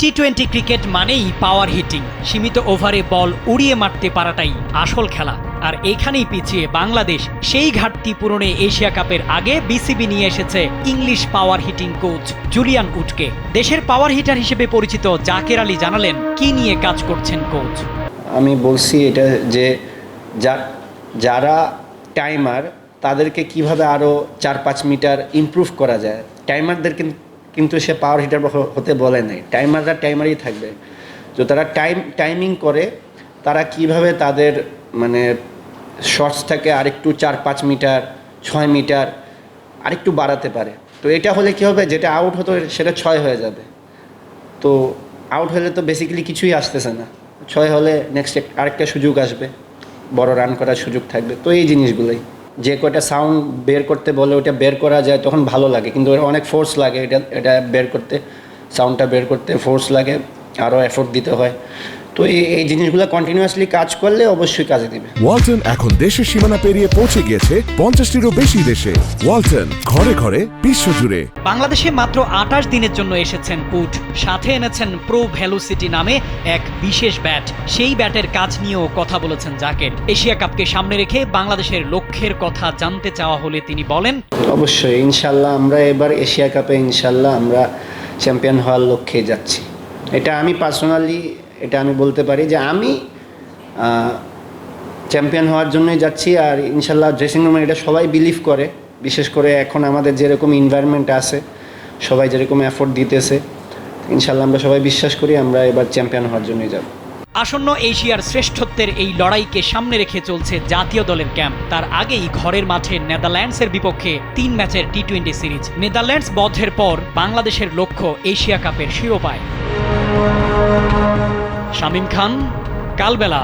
টি-20 cricket মানেই পাওয়ার heating, সীমিত ওভারে বল উড়িয়ে মারতে পারাটাই আসল খেলা। আর এখানেই পিছিয়ে বাংলাদেশ। সেই ঘাটতি পূরণে এশিয়া কাপের আগে বিসিবি নিয়ে এসেছে English power hitting coach Julian উডকে। দেশের পাওয়ার হিটার হিসেবে পরিচিত জাকের আলী জানালেন কি নিয়ে কাজ করছেন কোচ। আমি বলছি এটা যে যারা টাইমার তাদেরকে কিভাবে আরও 4-5 মিটার ইমপ্রুভ করা যায়। টাইমারদের কিন্তু সে পাওয়ার হিটার হতে বলে নাই, টাইমাররা টাইমারই থাকবে। তো তারা টাইমিং করে তারা কিভাবে তাদের মানে শর্টসটাকে আরেকটু 4-5 মিটার 6 মিটার আরেকটু বাড়াতে পারে। তো এটা হলে কী হবে, যেটা আউট হতো সেটা 6 হয়ে যাবে। তো আউট হলে তো বেসিক্যালি কিছুই আসতেছে না, 6 হলে নেক্সট আরেকটা সুযোগ আসবে, বড় রান করার সুযোগ থাকবে। তো এই জিনিসগুলোই যে কয়টা সাউন্ড বের করতে বলে ওটা বের করা যায় তখন ভালো লাগে, কিন্তু অনেক ফোর্স লাগে এটা বের করতে, সাউন্ডটা বের করতে ফোর্স লাগে, আরও এফোর্ট দিতে হয়। তো এই জিনিসগুলো কন্টিনিউয়াসলি কাজ করলে অবশ্যই কাজে দিবে। ওয়ালটন এখন দেশের সীমানা পেরিয়ে পৌঁছে গিয়েছে 50টিরও বেশি দেশে। ওয়ালটন, ঘরে ঘরে বিশ্বজুড়ে। বাংলাদেশে মাত্র 28 দিনের জন্য এসেছেন উড, সাথে এনেছেন প্রো ভেলোসিটি নামে এক বিশেষ ব্যাট। সেই ব্যাটের কাজ নিয়েও কথা বলেছেন জাকের। এশিয়া কাপকে সামনে রেখে বাংলাদেশের লক্ষ্যের কথা জানতে চাওয়া হলে তিনি বলেন, অবশ্যই ইনশাল্লাহ আমরা এবার এশিয়া কাপে ইনশাল্লাহ আমরা চ্যাম্পিয়ন হওয়ার লক্ষ্যে যাচ্ছি। এটা আমি পার্সোনালি এটা আমি বলতে পারি যে আমি চ্যাম্পিয়ন হওয়ার জন্যই যাচ্ছি। আর ইনশাল্লাহ ড্রেসিং রুমে এটা সবাই বিলিভ করে, বিশেষ করে এখন আমাদের যেরকম এনভায়রনমেন্ট আছে, সবাই যেরকম এফোর্ট দিতেছে, ইনশাল্লাহ আমরা সবাই বিশ্বাস করি আমরা এবার চ্যাম্পিয়ন হওয়ার জন্যই যাব। আসন্ন এশিয়ার শ্রেষ্ঠত্বের এই লড়াইকে সামনে রেখে চলছে জাতীয় দলের ক্যাম্প। তার আগেই ঘরের মাঠে নেদারল্যান্ডসের বিপক্ষে 3 ম্যাচের টি-20 সিরিজ। নেদারল্যান্ডস বধের পর বাংলাদেশের লক্ষ্য এশিয়া কাপের শিরোপায়। শামীম খান, কালবেলা।